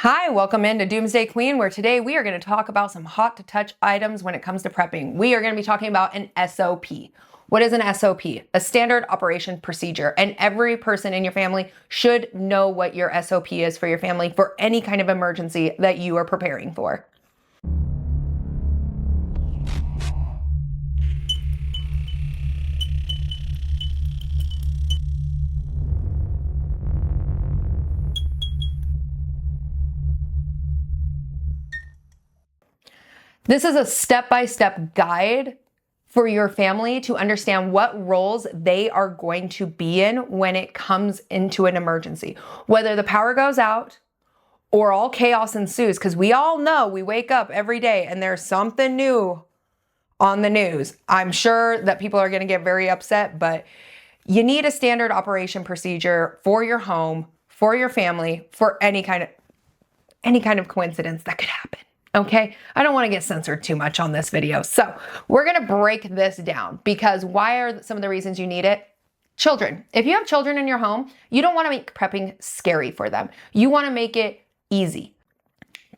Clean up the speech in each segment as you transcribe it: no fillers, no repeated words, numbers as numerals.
Hi, welcome into Doomsday Queen, where today we are going to talk about some hot to touch items when it comes to prepping. We are going to be talking about an SOP. What is an SOP? A standard operation procedure. And every person in your family should know what your SOP is for your family for any kind of emergency that you are preparing for. This is a step-by-step guide for your family to understand what roles they are going to be in when it comes into an emergency. Whether the power goes out or all chaos ensues, because we all know we wake up every day and there's something new on the news. I'm sure that people are going to get very upset, but you need a standard operation procedure for your home, for your family, for any kind of coincidence that could happen. Okay, I don't want to get censored too much on this video. So we're going to break this down because why are some of the reasons you need it? Children. If you have children in your home, you don't want to make prepping scary for them. You want to make it easy.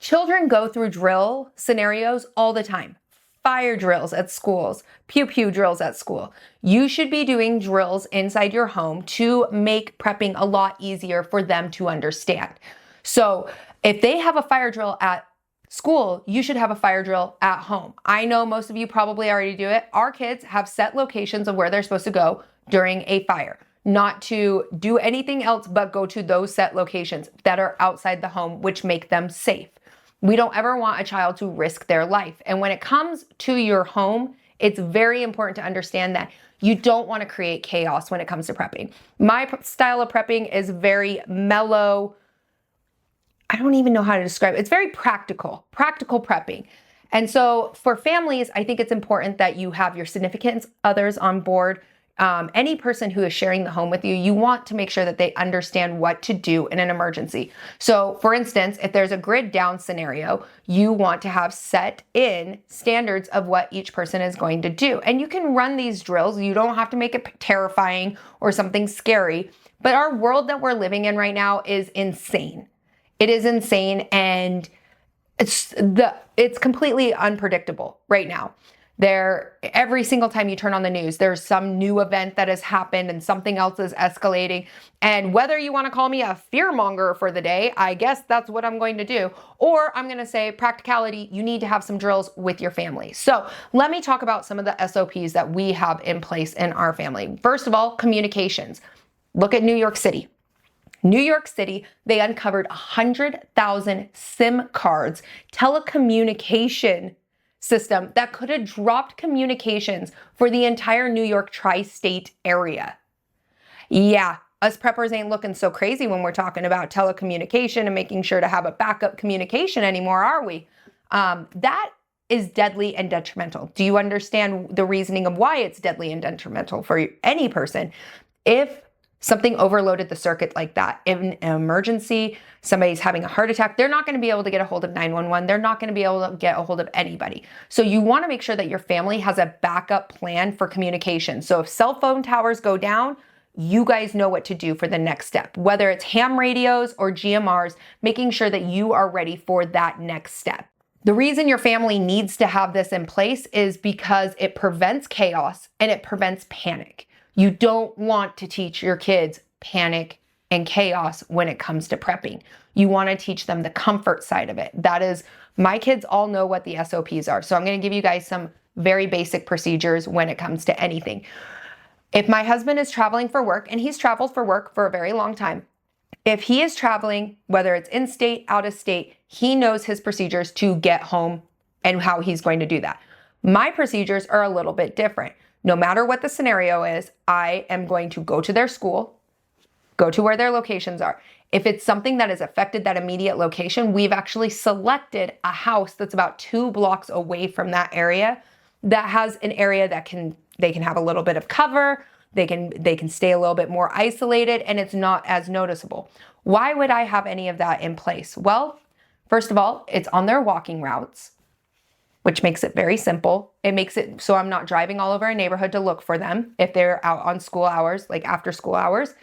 Children go through drill scenarios all the time. Fire drills at schools, pew-pew drills at school. You should be doing drills inside your home to make prepping a lot easier for them to understand. So if they have a fire drill at school, you should have a fire drill at home. I know most of you probably already do it. Our kids have set locations of where they're supposed to go during a fire, not to do anything else but go to those set locations that are outside the home, which make them safe. We don't ever want a child to risk their life. And when it comes to your home, it's very important to understand that you don't want to create chaos when it comes to prepping. My style of prepping is very mellow. I don't even know how to describe it. It's very practical prepping. And so for families, I think it's important that you have your significant others on board. Any person who is sharing the home with you, you want to make sure that they understand what to do in an emergency. So for instance, if there's a grid down scenario, you want to have set in standards of what each person is going to do. And you can run these drills. You don't have to make it terrifying or something scary. But our world that we're living in right now is insane. It is insane, and it's completely unpredictable right now. Every single time you turn on the news, there's some new event that has happened and something else is escalating. And whether you want to call me a fearmonger for the day, I guess that's what I'm going to do. Or I'm going to say practicality, you need to have some drills with your family. So let me talk about some of the SOPs that we have in place in our family. First of all, communications. Look at New York City. New York City, they uncovered 100,000 SIM cards, telecommunication system that could have dropped communications for the entire New York tri-state area. Yeah, us preppers ain't looking so crazy when we're talking about telecommunication and making sure to have a backup communication anymore, are we? That is deadly and detrimental. Do you understand the reasoning of why it's deadly and detrimental for any person? If something overloaded the circuit like that, in an emergency, somebody's having a heart attack, they're not going to be able to get a hold of 911. They're not going to be able to get a hold of anybody. So you want to make sure that your family has a backup plan for communication. So if cell phone towers go down, you guys know what to do for the next step, whether it's ham radios or GMRs, making sure that you are ready for that next step. The reason your family needs to have this in place is because it prevents chaos and it prevents panic. You don't want to teach your kids panic and chaos when it comes to prepping. You want to teach them the comfort side of it. That is, my kids all know what the SOPs are. So I'm going to give you guys some very basic procedures when it comes to anything. If my husband is traveling for work, and he's traveled for work for a very long time, if he is traveling, whether it's in state, out of state, he knows his procedures to get home and how he's going to do that. My procedures are a little bit different. No matter what the scenario is, I am going to go to their school, go to where their locations are. If it's something that has affected that immediate location, we've actually selected a house that's about 2 blocks away from that area that has an area that they can have a little bit of cover, they can stay a little bit more isolated, and it's not as noticeable. Why would I have any of that in place? Well, first of all, it's on their walking routes, which makes it very simple. It makes it so I'm not driving all over a neighborhood to look for them if they're out on school hours, like after school hours.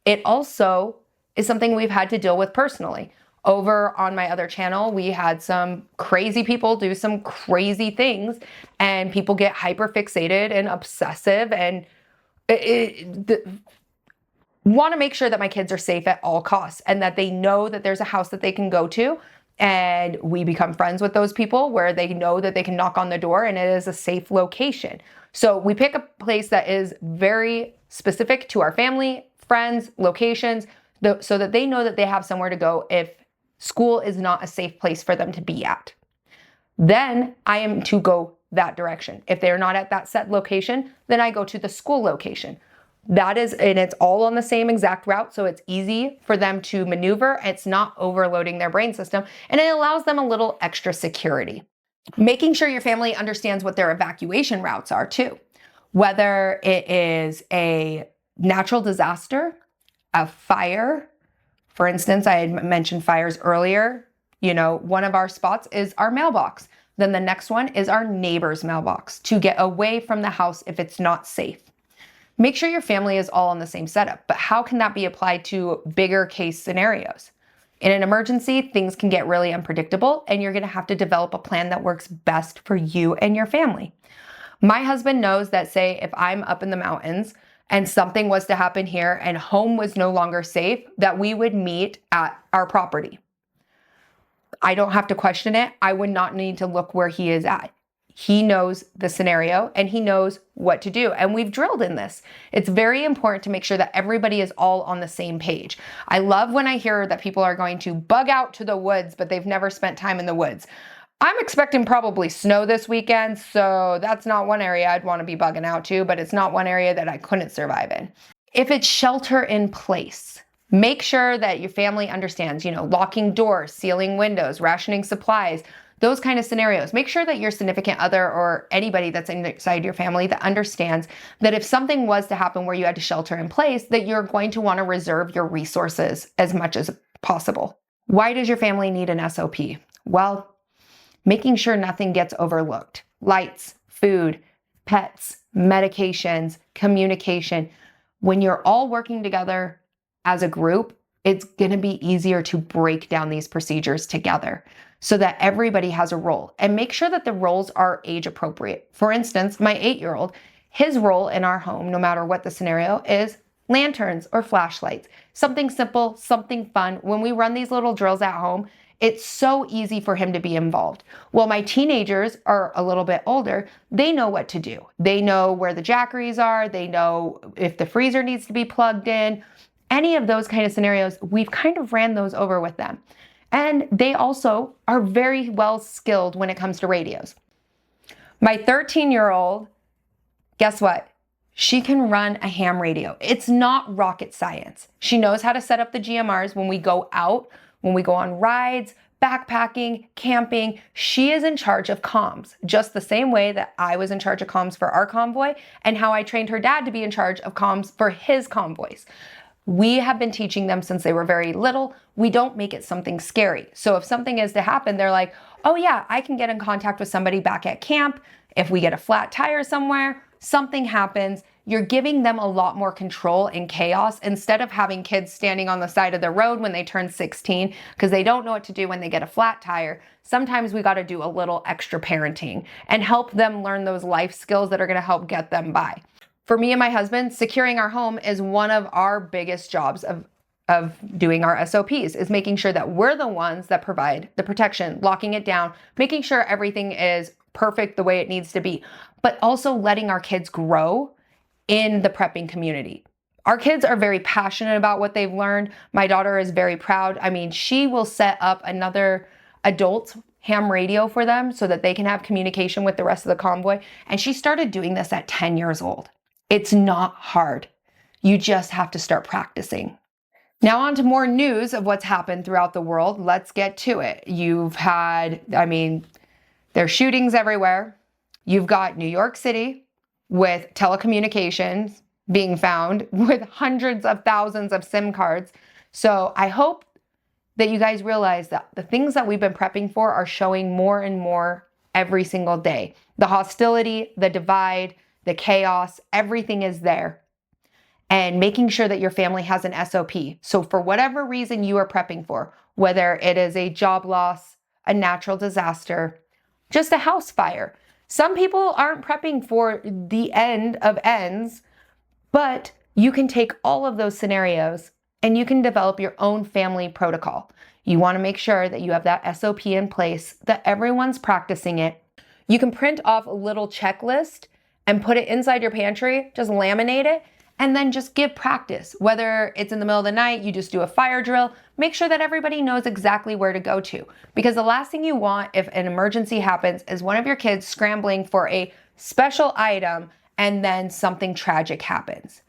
It also is something we've had to deal with personally. Over on my other channel, we had some crazy people do some crazy things, and people get hyper fixated and obsessive and want to make sure that my kids are safe at all costs and that they know that there's a house that they can go to. And we become friends with those people where they know that they can knock on the door and it is a safe location. So we pick a place that is very specific to our family, friends, locations, so that they know that they have somewhere to go if school is not a safe place for them to be at. Then I am to go that direction. If they're not at that set location, then I go to the school location. That is, and it's all on the same exact route, so it's easy for them to maneuver. It's not overloading their brain system, and it allows them a little extra security. Making sure your family understands what their evacuation routes are too. Whether it is a natural disaster, a fire. For instance, I had mentioned fires earlier. One of our spots is our mailbox. Then the next one is our neighbor's mailbox to get away from the house if it's not safe. Make sure your family is all on the same setup, but how can that be applied to bigger case scenarios? In an emergency, things can get really unpredictable, and you're gonna have to develop a plan that works best for you and your family. My husband knows that, say, if I'm up in the mountains and something was to happen here and home was no longer safe, that we would meet at our property. I don't have to question it. I would not need to look where he is at. He knows the scenario and he knows what to do. And we've drilled in this. It's very important to make sure that everybody is all on the same page. I love when I hear that people are going to bug out to the woods, but they've never spent time in the woods. I'm expecting probably snow this weekend, so that's not one area I'd want to be bugging out to, but it's not one area that I couldn't survive in. If it's shelter in place, make sure that your family understands, locking doors, sealing windows, rationing supplies, those kind of scenarios. Make sure that your significant other or anybody that's inside your family that understands that if something was to happen where you had to shelter in place, that you're going to want to reserve your resources as much as possible. Why does your family need an SOP? Well, making sure nothing gets overlooked. Lights, food, pets, medications, communication. When you're all working together as a group, it's going to be easier to break down these procedures together so that everybody has a role, and make sure that the roles are age appropriate. For instance, my 8-year-old, his role in our home, no matter what the scenario, is lanterns or flashlights. Something simple, something fun. When we run these little drills at home, it's so easy for him to be involved. Well, my teenagers are a little bit older. They know what to do. They know where the jackeries are. They know if the freezer needs to be plugged in. Any of those kind of scenarios, we've kind of ran those over with them. And they also are very well skilled when it comes to radios. My 13-year-old, guess what? She can run a ham radio. It's not rocket science. She knows how to set up the GMRs when we go out, when we go on rides, backpacking, camping. She is in charge of comms, just the same way that I was in charge of comms for our convoy and how I trained her dad to be in charge of comms for his convoys. We have been teaching them since they were very little. We don't make it something scary. So if something is to happen, they're like, oh yeah, I can get in contact with somebody back at camp. If we get a flat tire somewhere, something happens, you're giving them a lot more control in chaos instead of having kids standing on the side of the road when they turn 16 because they don't know what to do when they get a flat tire. Sometimes we got to do a little extra parenting and help them learn those life skills that are going to help get them by. For me and my husband, securing our home is one of our biggest jobs of doing our SOPs, is making sure that we're the ones that provide the protection, locking it down, making sure everything is perfect the way it needs to be, but also letting our kids grow in the prepping community. Our kids are very passionate about what they've learned. My daughter is very proud. I mean, she will set up another adult ham radio for them so that they can have communication with the rest of the convoy. And she started doing this at 10 years old. It's not hard. You just have to start practicing. Now on to more news of what's happened throughout the world. Let's get to it. There's shootings everywhere. You've got New York City with telecommunications being found with hundreds of thousands of SIM cards. So I hope that you guys realize that the things that we've been prepping for are showing more and more every single day. The hostility, the divide, the chaos, everything is there. and making sure that your family has an SOP. So for whatever reason you are prepping for, whether it is a job loss, a natural disaster, just a house fire. Some people aren't prepping for the end of ends, but you can take all of those scenarios and you can develop your own family protocol. You want to make sure that you have that SOP in place, that everyone's practicing it. You can print off a little checklist and put it inside your pantry, just laminate it, and then just give practice. Whether it's in the middle of the night, you just do a fire drill, make sure that everybody knows exactly where to go to. Because the last thing you want if an emergency happens is one of your kids scrambling for a special item and then something tragic happens.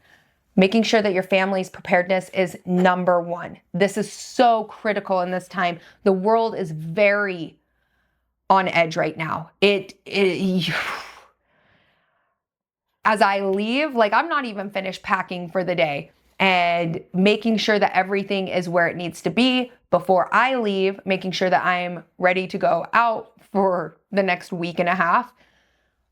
Making sure that your family's preparedness is number one. This is so critical in this time. The world is very on edge right now. As I leave, like I'm not even finished packing for the day, and making sure that everything is where it needs to be before I leave, making sure that I'm ready to go out for the next week and a half,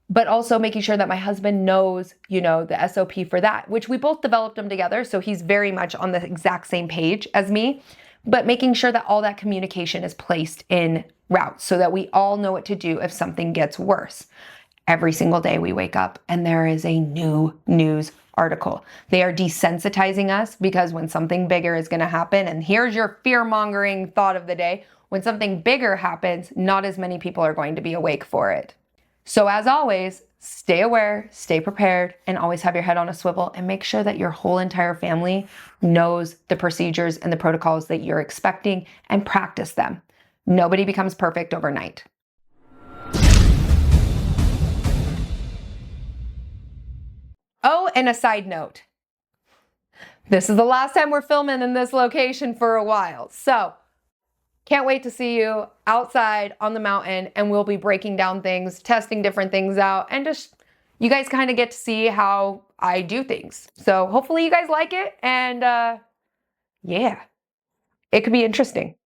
but also making sure that my husband knows, the SOP for that, which we both developed them together. So he's very much on the exact same page as me, but making sure that all that communication is placed in route so that we all know what to do if something gets worse. Every single day we wake up and there is a new news article. They are desensitizing us because when something bigger is going to happen, and here's your fear-mongering thought of the day, when something bigger happens, not as many people are going to be awake for it. So as always, stay aware, stay prepared, and always have your head on a swivel, and make sure that your whole entire family knows the procedures and the protocols that you're expecting and practice them. Nobody becomes perfect overnight. Oh, and a side note. This is the last time we're filming in this location for a while. So can't wait to see you outside on the mountain, and we'll be breaking down things, testing different things out, and just you guys kind of get to see how I do things. So hopefully you guys like it, and yeah, it could be interesting.